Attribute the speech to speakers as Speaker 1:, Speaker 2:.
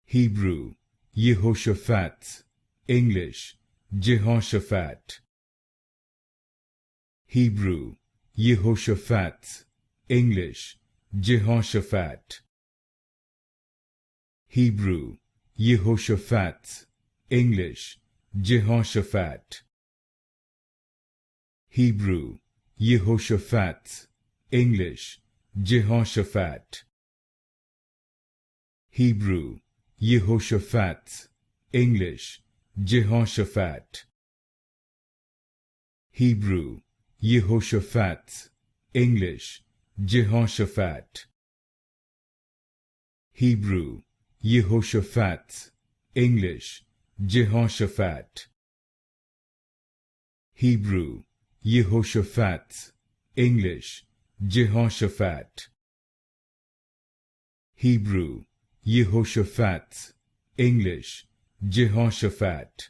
Speaker 1: Hebrew, Jehoshaphat. English, Jehoshaphat. Hebrew, Jehoshaphat. English, Jehoshaphat. Hebrew, Jehoshaphat. English, Jehoshaphat. Hebrew, Jehoshaphat. English, Jehoshaphat. Hebrew, Jehoshaphat. English, Jehoshaphat. Hebrew, Jehoshaphat. English, Jehoshaphat. Hebrew, Jehoshaphat. English, Jehoshaphat. Hebrew, Jehoshaphat. English, Jehoshaphat. Hebrew, Jehoshaphat. English, Jehoshaphat.